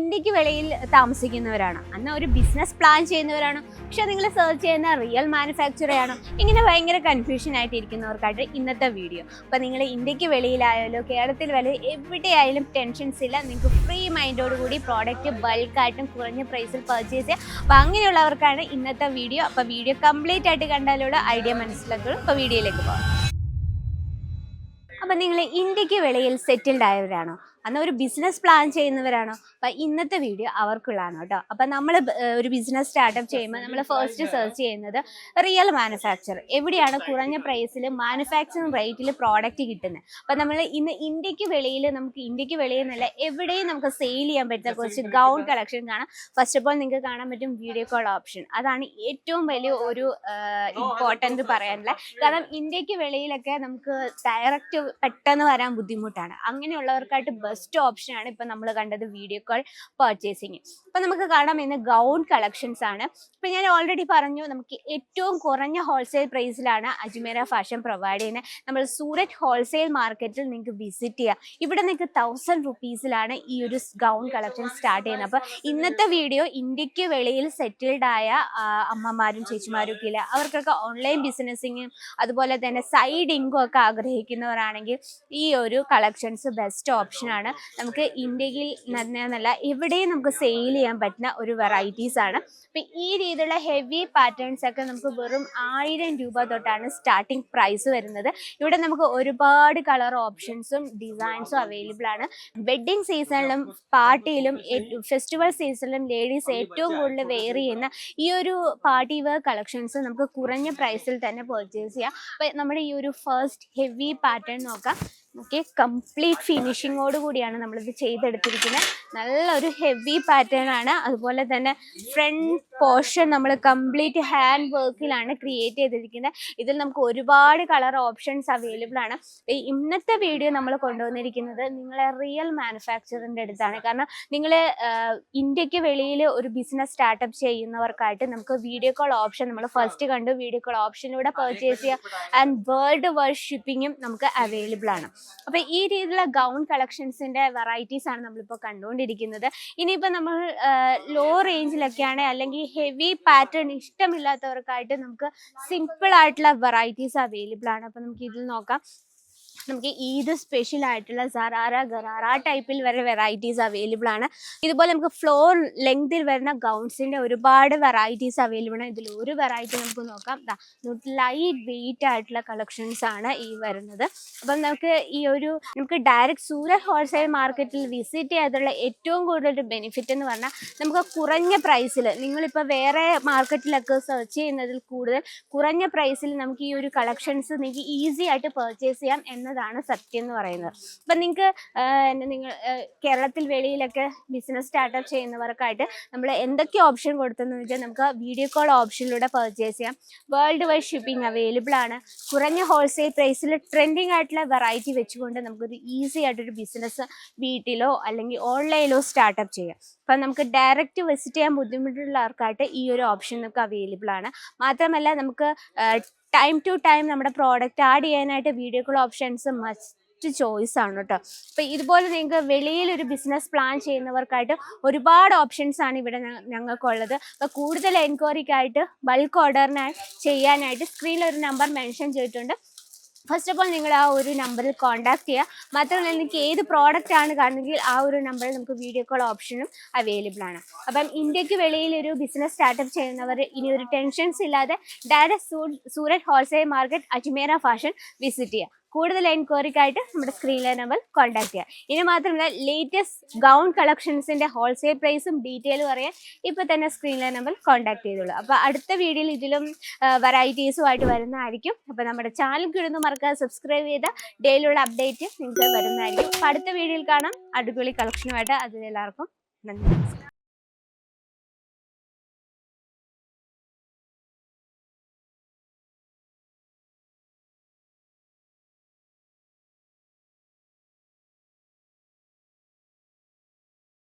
ഇന്ത്യക്ക് വെളിയിൽ താമസിക്കുന്നവരാണോ, അന്ന് ഒരു ബിസിനസ് പ്ലാൻ ചെയ്യുന്നവരാണോ, പക്ഷെ നിങ്ങൾ സെർച്ച് ചെയ്യുന്ന റിയൽ മാനുഫാക്ചറർ ആണോ, ഇങ്ങനെ ഭയങ്കര കൺഫ്യൂഷൻ ആയിട്ട് ഇരിക്കുന്നവർക്കായിട്ട് ഇന്നത്തെ വീഡിയോ. അപ്പോൾ നിങ്ങൾ ഇന്ത്യക്ക് വെളിയിലായാലോ കേരളത്തിൽ വരെ എവിടെയായാലും ടെൻഷൻസ് ഇല്ല, നിങ്ങൾക്ക് ഫ്രീ മൈൻഡോടുകൂടി പ്രോഡക്റ്റ് ബൾക്കായിട്ടും കുറഞ്ഞ പ്രൈസിൽ പർച്ചേസ് ചെയ്യാം. അപ്പോൾ അങ്ങനെയുള്ളവർക്കാണ് ഇന്നത്തെ വീഡിയോ. അപ്പോൾ വീഡിയോ കംപ്ലീറ്റ് ആയിട്ട് കണ്ടാലുള്ള ഐഡിയ മനസ്സിലാക്കുള്ളൂ. അപ്പോൾ വീഡിയോയിലേക്ക് പോകാം. അപ്പം നിങ്ങൾ ഇന്ത്യക്ക് വെളിയിൽ സെറ്റിൽഡ് ആയവരാണോ, അന്ന് ഒരു ബിസിനസ് പ്ലാൻ ചെയ്യുന്നവരാണോ, അപ്പം ഇന്നത്തെ വീഡിയോ അവർക്കുള്ളതാണ് കേട്ടോ. അപ്പം നമ്മൾ ഒരു ബിസിനസ് സ്റ്റാർട്ടപ്പ് ചെയ്യുമ്പോൾ നമ്മൾ ഫസ്റ്റ് സെർച്ച് ചെയ്യുന്നത് റിയൽ മാനുഫാക്ചർ, എവിടെയാണ് കുറഞ്ഞ പ്രൈസിൽ മാനുഫാക്ചറിങ് റേറ്റിൽ പ്രോഡക്റ്റ് കിട്ടുന്നത്. അപ്പം നമ്മൾ ഇന്ന് ഇന്ത്യക്ക് വെളിയിൽ, നമുക്ക് ഇന്ത്യക്ക് വെളിയിൽ നിന്നല്ല എവിടെയും നമുക്ക് സെയിൽ ചെയ്യാൻ പറ്റുന്ന കുറച്ച് ഗൗൺ കളക്ഷൻ കാണാം. ഫസ്റ്റ് ഓഫ് ഓൾ നിങ്ങൾക്ക് കാണാൻ പറ്റും വീഡിയോ കോൾ ഓപ്ഷൻ. അതാണ് ഏറ്റവും വലിയ ഒരു ഇമ്പോർട്ടൻറ്റ് പറയാനുള്ള. കാരണം ഇന്ത്യക്ക് വെളിയിലൊക്കെ നമുക്ക് ഡയറക്റ്റ് പെട്ടെന്ന് വരാൻ ബുദ്ധിമുട്ടാണ്. അങ്ങനെയുള്ളവർക്കായിട്ട് ബെസ്റ്റ് ഓപ്ഷനാണ് ഇപ്പം നമ്മൾ കണ്ടത് വീഡിയോ കോൾ പർച്ചേസിങ്. അപ്പം നമുക്ക് കാണാം ഇന്ന് ഗൗൺ കളക്ഷൻസ് ആണ്. ഇപ്പം ഞാൻ ഓൾറെഡി പറഞ്ഞു, നമുക്ക് ഏറ്റവും കുറഞ്ഞ ഹോൾസെയിൽ പ്രൈസിലാണ് അജ്മീറ ഫാഷൻ പ്രൊവൈഡ് ചെയ്യുന്നത്. നമ്മൾ സൂററ്റ് ഹോൾസെയിൽ മാർക്കറ്റിൽ നിങ്ങൾക്ക് വിസിറ്റ് ചെയ്യാം. ഇവിടെ നിങ്ങൾക്ക് 1000 റുപ്പീസിലാണ് ഈ ഒരു ഗൗൺ കളക്ഷൻ സ്റ്റാർട്ട് ചെയ്യുന്നത്. അപ്പോൾ ഇന്നത്തെ വീഡിയോ ഇന്ത്യക്ക് വെളിയിൽ സെറ്റിൽഡ് ആയ അമ്മമാരും ചേച്ചിമാരും ഒക്കെ ഇല്ല, അവർക്കൊക്കെ ഓൺലൈൻ ബിസിനസ്സിങ്ങും അതുപോലെ തന്നെ സൈഡ് ഇൻകം ഒക്കെ ആഗ്രഹിക്കുന്നവരാണെങ്കിൽ ഈ ഒരു കളക്ഷൻസ് ബെസ്റ്റ് ഓപ്ഷനാണ്. നമുക്ക് ഇന്ത്യയിൽ എന്നല്ല എവിടെയും നമുക്ക് സെയിൽ ചെയ്യാൻ പറ്റുന്ന ഒരു വെറൈറ്റീസ് ആണ്. അപ്പം ഈ രീതിയിലുള്ള ഹെവി പാറ്റേൺസ് ഒക്കെ നമുക്ക് വെറും 1000 രൂപ തൊട്ടാണ് സ്റ്റാർട്ടിങ് പ്രൈസ് വരുന്നത്. ഇവിടെ നമുക്ക് ഒരുപാട് കളർ ഓപ്ഷൻസും ഡിസൈൻസും അവൈലബിൾ ആണ്. വെഡ്ഡിങ് സീസണിലും പാർട്ടിയിലും ഫെസ്റ്റിവൽ സീസണിലും ലേഡീസ് ഏറ്റവും കൂടുതൽ വെയർ ചെയ്യുന്ന ഈ ഒരു പാർട്ടി വെയർ കളക്ഷൻസ് നമുക്ക് കുറഞ്ഞ പ്രൈസിൽ തന്നെ പർച്ചേസ് ചെയ്യാം. അപ്പം നമ്മുടെ ഈ ഒരു ഫസ്റ്റ് ഹെവി പാറ്റേൺ നോക്കാം. ഓക്കെ, കംപ്ലീറ്റ് ഫിനിഷിങ്ങോട് കൂടിയാണ് നമ്മളിത് ചെയ്തെടുത്തിരിക്കുന്നത്. നല്ലൊരു ഹെവി പാറ്റേൺ ആണ്. അതുപോലെ തന്നെ ഫ്രണ്ട് പോർഷൻ നമ്മൾ കംപ്ലീറ്റ് ഹാൻഡ് വർക്കിലാണ് ക്രിയേറ്റ് ചെയ്തിരിക്കുന്നത്. ഇതിൽ നമുക്ക് ഒരുപാട് കളർ ഓപ്ഷൻസ് അവൈലബിൾ ആണ്. ഇന്നത്തെ വീഡിയോ നമ്മൾ കൊണ്ടുവന്നിരിക്കുന്നത് നിങ്ങളെ റിയൽ മാനുഫാക്ചറിൻ്റെ അടുത്താണ്. കാരണം നിങ്ങൾ ഇന്ത്യക്ക് വെളിയിൽ ഒരു ബിസിനസ് സ്റ്റാർട്ടപ്പ് ചെയ്യുന്നവർക്കായിട്ട് നമുക്ക് വീഡിയോ കോൾ ഓപ്ഷൻ നമ്മൾ ഫസ്റ്റ് കണ്ടു, വീഡിയോ കോൾ ഓപ്ഷനിലൂടെ പർച്ചേസ് ചെയ്യാം. ആൻഡ് വേൾഡ് വൈഡ് ഷിപ്പിങ്ങും നമുക്ക് അവൈലബിൾ ആണ്. അപ്പൊ ഈ രീതിയിലുള്ള ഗൗൺ കളക്ഷൻസിന്റെ വെറൈറ്റീസ് ആണ് നമ്മളിപ്പോൾ കണ്ടുകൊണ്ടിരിക്കുന്നത്. ഇനിയിപ്പോൾ നമ്മൾ ലോ റേഞ്ചിലൊക്കെയാണ് അല്ലെങ്കിൽ ഹെവി പാറ്റേൺ ഇഷ്ടമില്ലാത്തവർക്കായിട്ട് നമുക്ക് സിമ്പിൾ ആയിട്ടുള്ള വെറൈറ്റീസ് അവൈലബിൾ ആണ്. അപ്പൊ നമുക്ക് ഇതിൽ നോക്കാം. നമുക്ക് ഈദ് സ്പെഷ്യൽ ആയിട്ടുള്ള സറാറ ഗറാറ ടൈപ്പിൽ വരെ വെറൈറ്റീസ് അവൈലബിൾ ആണ്. ഇതുപോലെ നമുക്ക് ഫ്ലോർ ലെങ്തിൽ വരുന്ന ഗൗൺസിൻ്റെ ഒരുപാട് വെറൈറ്റീസ് അവൈലബിൾ ആണ്. ഇതിൽ ഒരു വെറൈറ്റി നമുക്ക് നോക്കാം. ലൈറ്റ് വെയിറ്റ് ആയിട്ടുള്ള കളക്ഷൻസ് ആണ് ഈ വരുന്നത്. അപ്പം നമുക്ക് ഡയറക്റ്റ് സൂരറ്റ് ഹോൾസെയിൽ മാർക്കറ്റിൽ വിസിറ്റ് ചെയ്തുള്ള ഏറ്റവും കൂടുതൽ ബെനിഫിറ്റ് എന്ന് പറഞ്ഞാൽ നമുക്ക് കുറഞ്ഞ പ്രൈസിൽ, നിങ്ങളിപ്പോൾ വേറെ മാർക്കറ്റിലൊക്കെ സെർച്ച് ചെയ്യുന്നതിൽ കൂടുതൽ കുറഞ്ഞ പ്രൈസിൽ നമുക്ക് ഈ ഒരു കളക്ഷൻസ് നിങ്ങൾക്ക് ഈസി ആയിട്ട് പർച്ചേസ് ചെയ്യാം എന്നതാണ് സത്യം എന്ന് പറയുന്നത്. അപ്പം നിങ്ങൾ കേരളത്തിൽ വെളിയിലൊക്കെ ബിസിനസ് സ്റ്റാർട്ടപ്പ് ചെയ്യുന്നവർക്കായിട്ട് നമ്മൾ എന്തൊക്കെ ഓപ്ഷൻ കൊടുത്തെന്ന് വെച്ചാൽ നമുക്ക് വീഡിയോ കോൾ ഓപ്ഷനിലൂടെ പർച്ചേസ് ചെയ്യാം. വേൾഡ് വൈഡ് ഷിപ്പിംഗ് അവൈലബിൾ ആണ്. കുറഞ്ഞ ഹോൾസെയിൽ പ്രൈസിൽ ട്രെൻഡിങ് ആയിട്ടുള്ള വെറൈറ്റി വെച്ചുകൊണ്ട് നമുക്കൊരു ഈസി ആയിട്ടൊരു ബിസിനസ് വീട്ടിലോ അല്ലെങ്കിൽ ഓൺലൈനിലോ സ്റ്റാർട്ടപ്പ് ചെയ്യാം. അപ്പം നമുക്ക് ഡയറക്റ്റ് വിസിറ്റ് ചെയ്യാൻ ബുദ്ധിമുട്ടുള്ളവർക്കായിട്ട് ഈ ഒരു ഓപ്ഷൻ നമുക്ക് അവൈലബിൾ ആണ്. മാത്രമല്ല നമുക്ക് ടൈം ടു ടൈം നമ്മുടെ പ്രോഡക്റ്റ് ആഡ് ചെയ്യാനായിട്ട് video call options must choice ആണ് കേട്ടോ. അപ്പം ഇതുപോലെ നിങ്ങൾക്ക് വെളിയിൽ ഒരു ബിസിനസ് പ്ലാൻ ചെയ്യുന്നവർക്കായിട്ട് ഒരുപാട് ഓപ്ഷൻസ് ആണ് ഇവിടെ ഞങ്ങൾക്കുള്ളത്. അപ്പോൾ കൂടുതൽ എൻക്വയറിക്കായിട്ട് ബൾക്ക് ഓർഡറിനായി ചെയ്യാനായിട്ട് സ്ക്രീനിൽ ഒരു നമ്പർ മെൻഷൻ ചെയ്തിട്ടുണ്ട്. ഫസ്റ്റ് ഓഫ് ഓൾ നിങ്ങൾ ആ ഒരു നമ്പറിൽ കോൺടാക്ട് ചെയ്യുക. മാത്രമല്ല നിങ്ങൾക്ക് ഏത് പ്രോഡക്റ്റ് ആണ് കാണുന്നെങ്കിൽ ആ ഒരു നമ്പറിൽ നമുക്ക് വീഡിയോ കോൾ ഓപ്ഷനും അവൈലബിൾ ആണ്. അപ്പം ഇന്ത്യക്ക് വെളിയിൽ ഒരു ബിസിനസ് സ്റ്റാർട്ടപ്പ് ചെയ്യുന്നവർ ഇനി ഒരു ടെൻഷൻസ് ഇല്ലാതെ direct Surat wholesale market Ajmera fashion visit ചെയ്യുക. കൂടുതൽ എൻക്വയറിക്കായിട്ട് നമ്മുടെ സ്ക്രീനിലെ നമ്പർ കോൺടാക്ട് ചെയ്യുക. ഇനി മാത്രമല്ല ലേറ്റസ്റ്റ് ഗൗൺ കളക്ഷൻസിൻ്റെ ഹോൾസെയിൽ പ്രൈസും ഡീറ്റെയിലും അറിയാൻ ഇപ്പോൾ തന്നെ സ്ക്രീനിലെ നമ്പർ കോൺടാക്ട് ചെയ്തോളൂ. അപ്പോൾ അടുത്ത വീഡിയോയിൽ ഇതിലും വെറൈറ്റീസുമായിട്ട് വരുന്നതായിരിക്കും. അപ്പോൾ നമ്മുടെ ചാനൽ കിടന്ന് മറക്കാതെ സബ്സ്ക്രൈബ് ചെയ്താൽ ഡെയിലിയുള്ള അപ്ഡേറ്റ് നിങ്ങൾക്ക് വരുന്നതായിരിക്കും. അപ്പോൾ അടുത്ത വീഡിയോയിൽ കാണാം അടിപൊളി കളക്ഷനുമായിട്ട്. അതിലെല്ലാവർക്കും നന്ദി.